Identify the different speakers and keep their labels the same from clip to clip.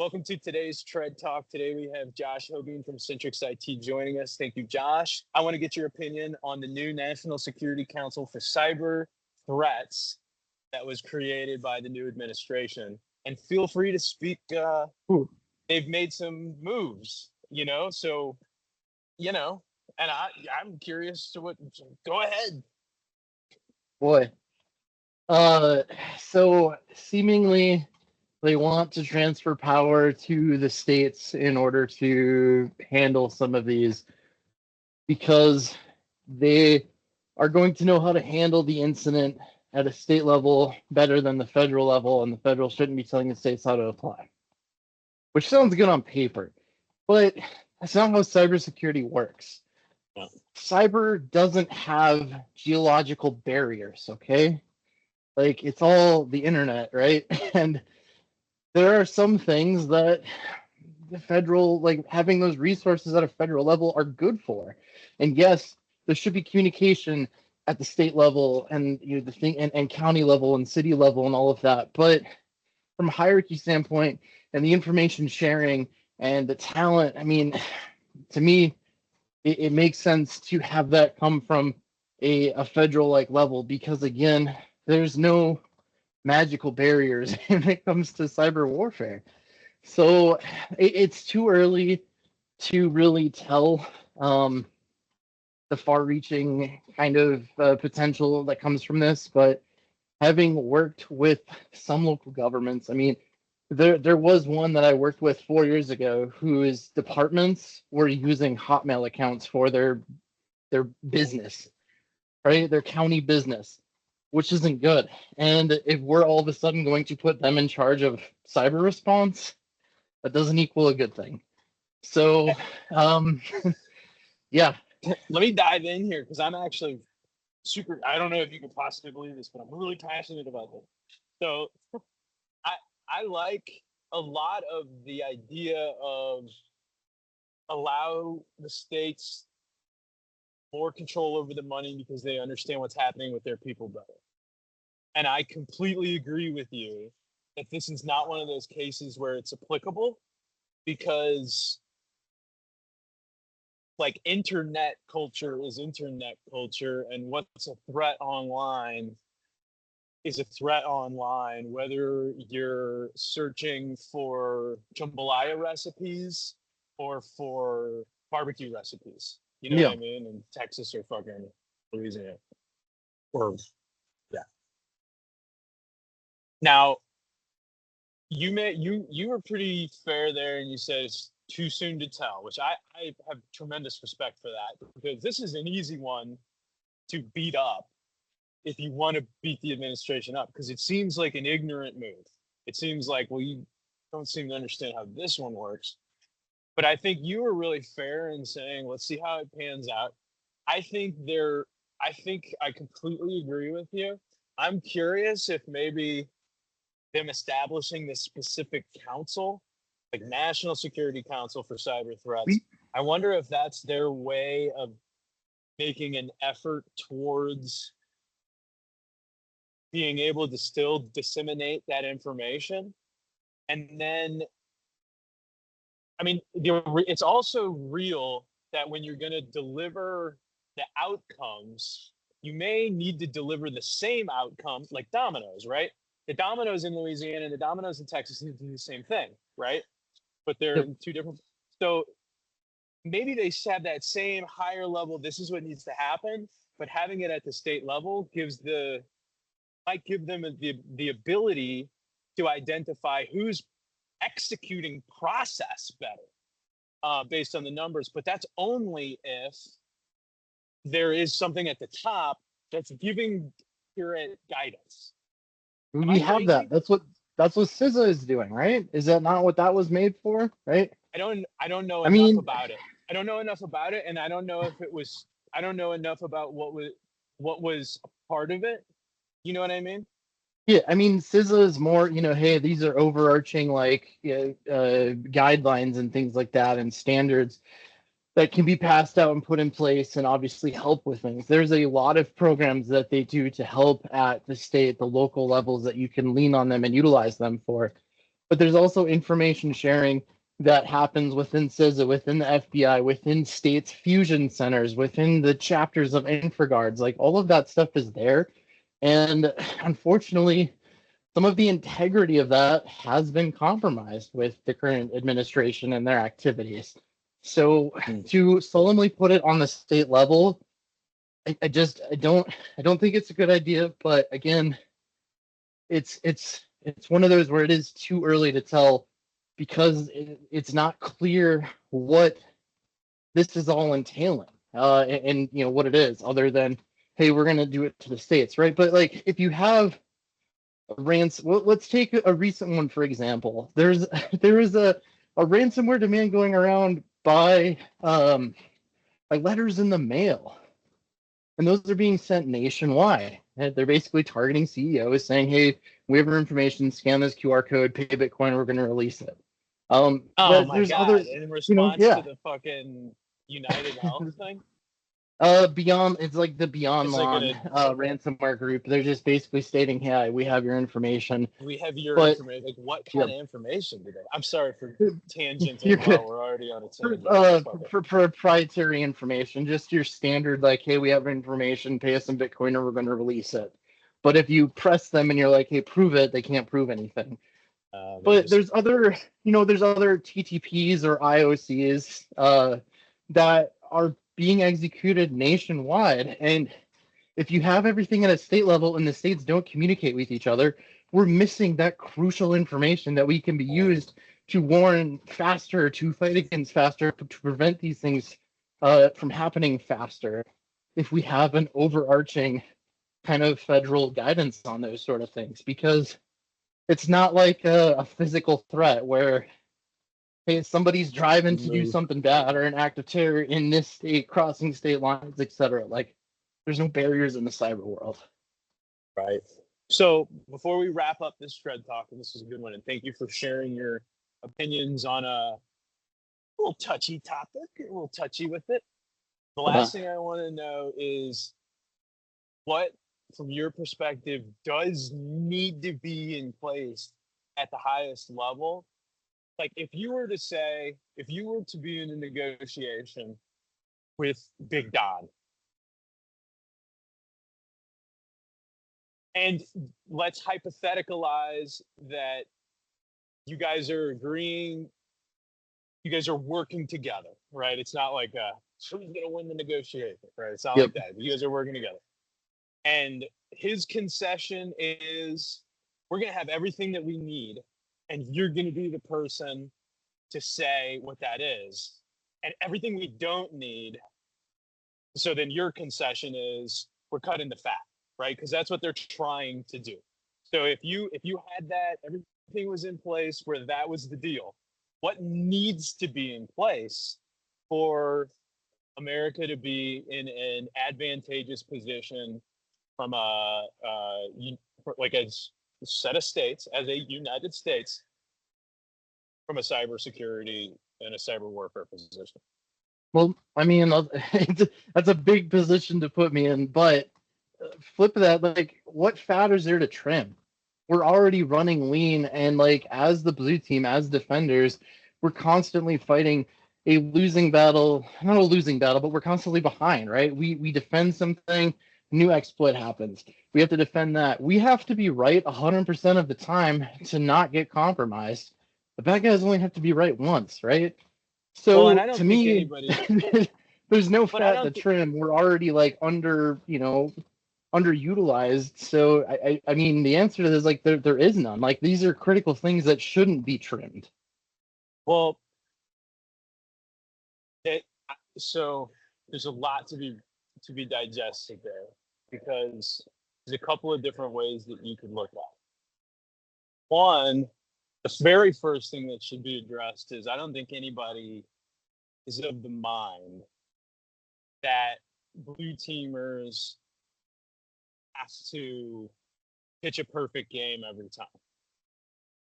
Speaker 1: Welcome to today's Tread Talk. Today we have Josh Hogan from Centrix IT joining us. Thank you, Josh. I want to get your opinion on the new National Security Council for Cyber Threats that was created by the new administration. And feel free to speak. They've made some moves, and I'm curious to go ahead.
Speaker 2: Boy. So seemingly they want to transfer power to the states in order to handle some of these because they are going to know how to handle the incident at a state level better than the federal level, and the federal shouldn't be telling the states how to apply. Which sounds good on paper, but that's not how cybersecurity works.
Speaker 1: Yeah.
Speaker 2: Cyber doesn't have geological barriers, okay? Like, it's all the internet, right? And there are some things that the federal, like having those resources at a federal level, are good for. And yes, there should be communication at the state level and the thing and county level and city level and all of that. But from a hierarchy standpoint and the information sharing and the talent, I mean, to me, it makes sense to have that come from a federal like level, because again, there's no magical barriers when it comes to cyber warfare. So it's too early to really tell the far-reaching kind of potential that comes from this. But having worked with some local governments, I mean, there was one that I worked with 4 years ago whose departments were using Hotmail accounts for their business, right? Their county business, which isn't good. And if we're all of a sudden going to put them in charge of cyber response, that doesn't equal a good thing. So, yeah.
Speaker 1: Let me dive in here because I'm actually I don't know if you can possibly believe this, but I'm really passionate about this. So I like a lot of the idea of allow the states more control over the money because they understand what's happening with their people better. And I completely agree with you that this is not one of those cases where it's applicable, because like internet culture is internet culture, and what's a threat online is a threat online, whether you're searching for jambalaya recipes or for barbecue recipes. You know what I mean? In Texas or fucking Louisiana. Or yeah. Now, you were pretty fair there, and you said it's too soon to tell, which I have tremendous respect for that, because this is an easy one to beat up if you want to beat the administration up, because it seems like an ignorant move. It seems like, well, you don't seem to understand how this one works. But I think you were really fair in saying, let's see how it pans out. I think I completely agree with you. I'm curious if maybe them establishing this specific council, like National Security Council for Cyber Threats, I wonder if that's their way of making an effort towards being able to still disseminate that information. And then, I mean, it's also real that when you're going to deliver the outcomes, you may need to deliver the same outcome, like Domino's, right? The Domino's in Louisiana and the Domino's in Texas need to do the same thing, right? But they're in two different. So maybe they have that same higher level, this is what needs to happen, but having it at the state level might give them the ability to identify who's executing process better based on the numbers. But that's only if there is something at the top that's giving accurate guidance.
Speaker 2: We have that. That's what CISA is doing, right? Is that not what that was made for, right?
Speaker 1: I don't know enough about it. I don't know enough about it, and I don't know if it was. I don't know enough about what was a part of it. You know what I mean?
Speaker 2: Yeah, I mean, CISA is more, hey, these are overarching like guidelines and things like that, and standards that can be passed out and put in place and obviously help with things. There's a lot of programs that they do to help at the state, the local levels that you can lean on them and utilize them for. but there's also information sharing that happens within CISA, within the FBI, within states fusion centers, within the chapters of InfraGards. Like all of that stuff is there. And unfortunately, some of the integrity of that has been compromised with the current administration and their activities. So to solemnly put it on the state level, I don't think it's a good idea. But again, it's one of those where it is too early to tell because it's not clear what this is all entailing, and you know what it is, other than hey, we're gonna do it to the states, right? But like if you have well, let's take a recent one for example. There is a ransomware demand going around by letters in the mail, and those are being sent nationwide. And they're basically targeting CEOs, saying, "Hey, we have your information. Scan this QR code, pay Bitcoin. We're going to release it."
Speaker 1: Oh my
Speaker 2: There's
Speaker 1: God!
Speaker 2: other,
Speaker 1: In
Speaker 2: you know,
Speaker 1: response to
Speaker 2: yeah.
Speaker 1: the fucking United Health thing,
Speaker 2: Beyond, it's like the Beyond
Speaker 1: it's like
Speaker 2: Lawn ransomware group. They're just basically stating, "Hey, we have your information."
Speaker 1: we have your
Speaker 2: But
Speaker 1: information. Like, what
Speaker 2: yeah,
Speaker 1: kind of information do they? I'm sorry for
Speaker 2: you're
Speaker 1: tangenting
Speaker 2: good.
Speaker 1: while we're already on a
Speaker 2: For,
Speaker 1: tangent.
Speaker 2: uh,
Speaker 1: Fuck it.
Speaker 2: for proprietary information, just your standard, like, hey, we have information, pay us some Bitcoin, or we're going to release it. But if you press them and you're like, hey, prove it, they can't prove anything. But there's other, there's other TTPs or IOCs that are being executed nationwide. And if you have everything at a state level and the states don't communicate with each other, we're missing that crucial information that we can be used to warn faster, to fight against faster, to prevent these things from happening faster. If we have an overarching kind of federal guidance on those sort of things, because it's not like a physical threat where, hey, somebody's driving to do something bad or an act of terror in this state, crossing state lines, etc. Like, there's no barriers in the cyber world.
Speaker 1: Right. So before we wrap up this Shred Talk, and this is a good one, and thank you for sharing your opinions on a little touchy topic, a little touchy with it. The last thing I want to know is what, from your perspective, does need to be in place at the highest level? Like if you were to be in a negotiation with Big Don, and let's hypotheticalize that you guys are agreeing, you guys are working together, right? It's not like who's going to win the negotiation, right? It's not like that. You guys are working together. And his concession is we're going to have everything that we need, and you're going to be the person to say what that is. And everything we don't need, so then your concession is we're cutting the fat, right? Because that's what they're trying to do. So if you had that, everything was in place where that was the deal. What needs to be in place for America to be in an advantageous position from like a set of states, as a United States, from a cybersecurity and a cyber warfare position?
Speaker 2: Well, I mean, that's a big position to put me in, but flip that, like, what fat is there to trim? We're already running lean, and like as the blue team, as defenders, we're constantly fighting a losing battle. Not a losing battle, but we're constantly behind, right? We defend something, new exploit happens. We have to defend that. We have to be right 100% of the time to not get compromised. The bad guys only have to be right once, right?
Speaker 1: Well, and
Speaker 2: So
Speaker 1: I don't
Speaker 2: to
Speaker 1: think
Speaker 2: me,
Speaker 1: anybody,
Speaker 2: there's no
Speaker 1: but I
Speaker 2: fat to
Speaker 1: don't think,
Speaker 2: trim. We're already like underutilized. So I mean the answer to this, like, there is none. Like, these are critical things that shouldn't be trimmed.
Speaker 1: well, it, so there's a lot to be digested there, because there's a couple of different ways that you could look at it. One, the very first thing that should be addressed is I don't think anybody is of the mind that blue teamers have to pitch a perfect game every time.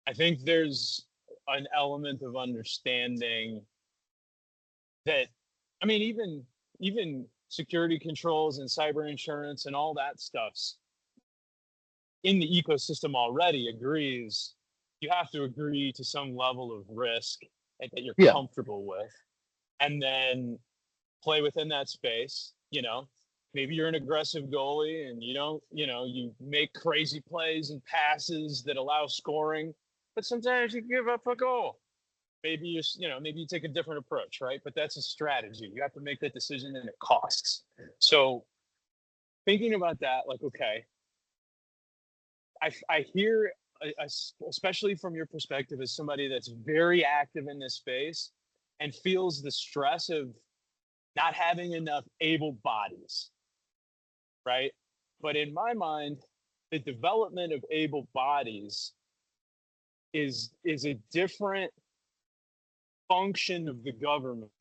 Speaker 1: I think there's an element of understanding that, I mean, even security controls and cyber insurance and all that stuff's in the ecosystem already agrees you have to agree to some level of risk that you're
Speaker 2: Yeah.
Speaker 1: comfortable with, and then play within that space. Maybe you're an aggressive goalie and you don't, you make crazy plays and passes that allow scoring, but sometimes you give up a goal. Maybe maybe you take a different approach, right? But that's a strategy. You have to make that decision and it costs. So thinking about that, like, okay, I hear, especially from your perspective as somebody that's very active in this space and feels the stress of not having enough able bodies, right? But in my mind, the development of able bodies is a different function of the government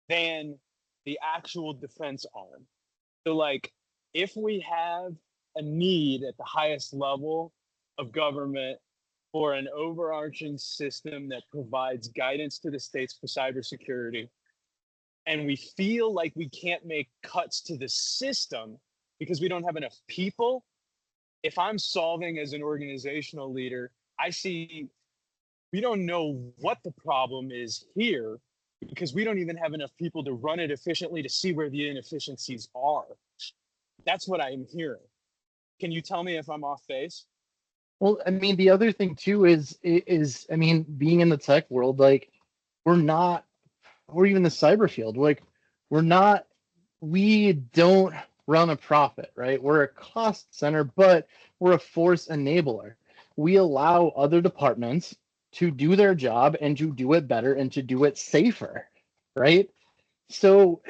Speaker 1: than the actual defense arm. So, like, if we have a need at the highest level of government for an overarching system that provides guidance to the states for cybersecurity, and we feel like we can't make cuts to the system because we don't have enough people, if I'm solving as an organizational leader, I see we don't know what the problem is here because we don't even have enough people to run it efficiently to see where the inefficiencies are. That's what I'm hearing. Can you tell me if I'm off base?
Speaker 2: Well, I mean, the other thing too is I mean, being in the tech world, like we're not, or even the cyber field, like we don't run a profit, right? We're a cost center, but we're a force enabler. We allow other departments to do their job and to do it better and to do it safer, right? So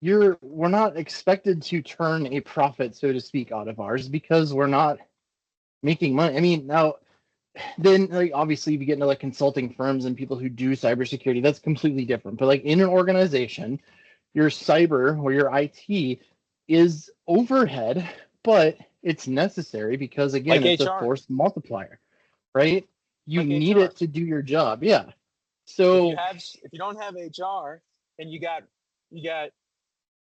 Speaker 2: we're not expected to turn a profit, so to speak, out of ours because we're not making money. I mean, now then, like, obviously if you get into like consulting firms and people who do cybersecurity, that's completely different. But like in an organization, your cyber or your IT is overhead, but it's necessary because again,
Speaker 1: Like
Speaker 2: it's a
Speaker 1: HR.
Speaker 2: force multiplier, right? You
Speaker 1: Like
Speaker 2: need
Speaker 1: HR.
Speaker 2: it to do your job. Yeah.
Speaker 1: If
Speaker 2: So
Speaker 1: you don't have HR and you got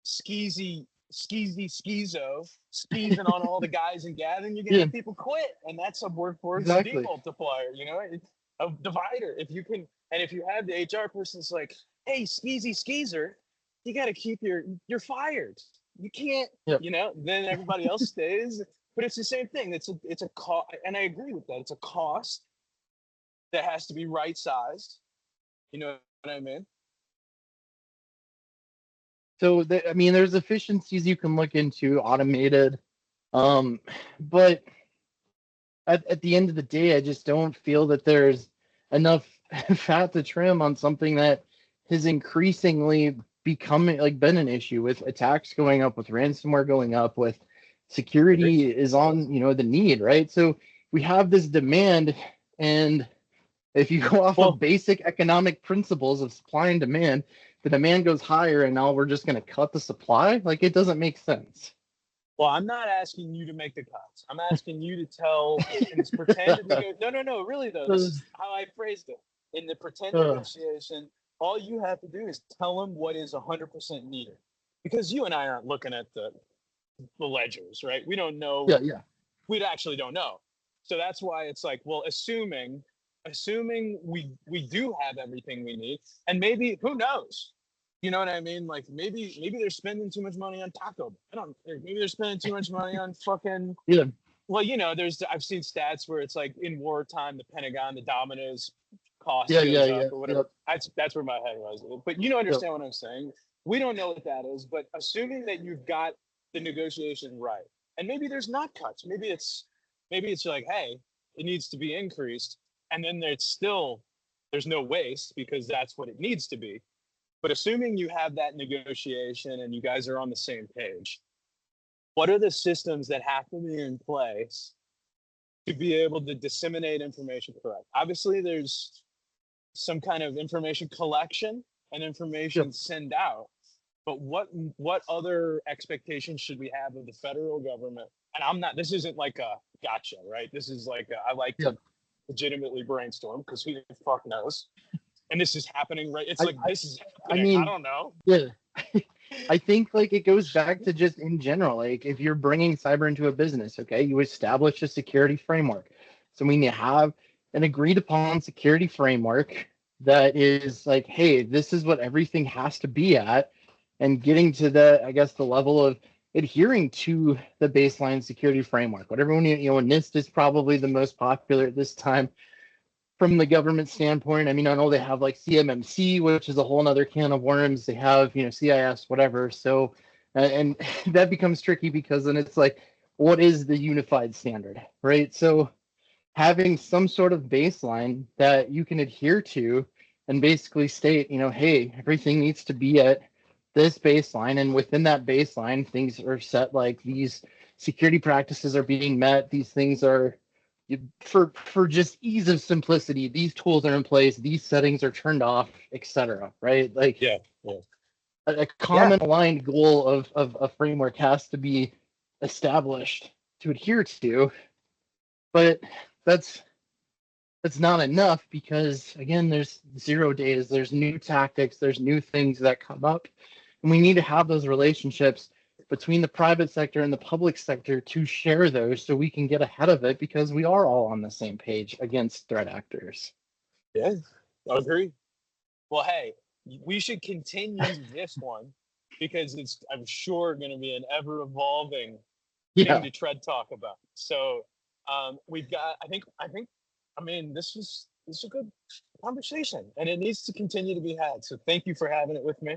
Speaker 1: skeezy schizo skeezing on all the guys and gathering, you're gonna
Speaker 2: yeah,
Speaker 1: have people quit, and that's a workforce
Speaker 2: exactly.
Speaker 1: demultiplier. It's a divider. If you can, and if you have the HR person, it's like, hey, skeezy skeezer, you got to keep you're fired. You can't,
Speaker 2: Yep.
Speaker 1: Then everybody else stays. But it's the same thing. It's a cost, and I agree with that. It's a cost that has to be right sized. You know what I mean?
Speaker 2: So I mean, there's efficiencies you can look into, automated, but at the end of the day, I just don't feel that there's enough fat to trim on something that has increasingly becoming like been an issue with attacks going up, with ransomware going up, with security is on, the need, right? So we have this demand, and if you go off of basic economic principles of supply and demand, the demand goes higher, and now we're just going to cut the supply. Like, it doesn't make sense.
Speaker 1: Well, I'm not asking you to make the cuts. I'm asking you to tell in this pretend no, really though, this is how I phrased it. In the pretend negotiation, all you have to do is tell them what is 100% needed. Because you and I aren't looking at the ledgers, right? We don't know.
Speaker 2: Yeah.
Speaker 1: We actually don't know. So that's why it's like, well, assuming we do have everything we need, and maybe, who knows? You know what I mean? Like, maybe they're spending too much money on Taco. Maybe they're spending too much money on fucking.
Speaker 2: Yeah.
Speaker 1: Well, I've seen stats where it's like in wartime, the Pentagon, the Domino's cost
Speaker 2: Yeah.
Speaker 1: goes up or whatever.
Speaker 2: Yep.
Speaker 1: That's where my head was. But you understand what I'm saying? We don't know what that is, but assuming that you've got the negotiation right, and maybe there's not cuts. Maybe it's like, hey, it needs to be increased, and then there's no waste because that's what it needs to be. But assuming you have that negotiation and you guys are on the same page, what are the systems that have to be in place to be able to disseminate information correct? Obviously, there's some kind of information collection and information send out. But what other expectations should we have of the federal government? And this isn't like a gotcha, right? This is like I like to legitimately brainstorm because who the fuck knows? And this is happening, right? It's this is happening. I don't know.
Speaker 2: Yeah. I think like it goes back to just in general, like if you're bringing cyber into a business, okay, you establish a security framework. So we need to have an agreed upon security framework that is like, hey, this is what everything has to be at, and getting to the, I guess, the level of adhering to the baseline security framework. What everyone, NIST is probably the most popular at this time from the government standpoint. I mean, I know they have like CMMC, which is a whole nother can of worms. They have, CIS, whatever. So, and that becomes tricky because then it's like, what is the unified standard, right? So having some sort of baseline that you can adhere to and basically state, hey, everything needs to be at this baseline. And within that baseline, things are set like these security practices are being met. These things are for just ease of simplicity, these tools are in place, these settings are turned off, etc. Right? Like
Speaker 1: Yeah. Yeah.
Speaker 2: a
Speaker 1: Yeah.
Speaker 2: common aligned goal of a framework has to be established to adhere to, but that's not enough because again, there's 0 days, there's new tactics, there's new things that come up, and we need to have those relationships between the private sector and the public sector to share those so we can get ahead of it because we are all on the same page against threat actors.
Speaker 1: Yeah. I agree. Well, hey, we should continue this one because it's, I'm sure, going to be an ever evolving thing
Speaker 2: Yeah,
Speaker 1: to tread talk about. So we've got, I mean, this is a good conversation and it needs to continue to be had. So thank you for having it with me.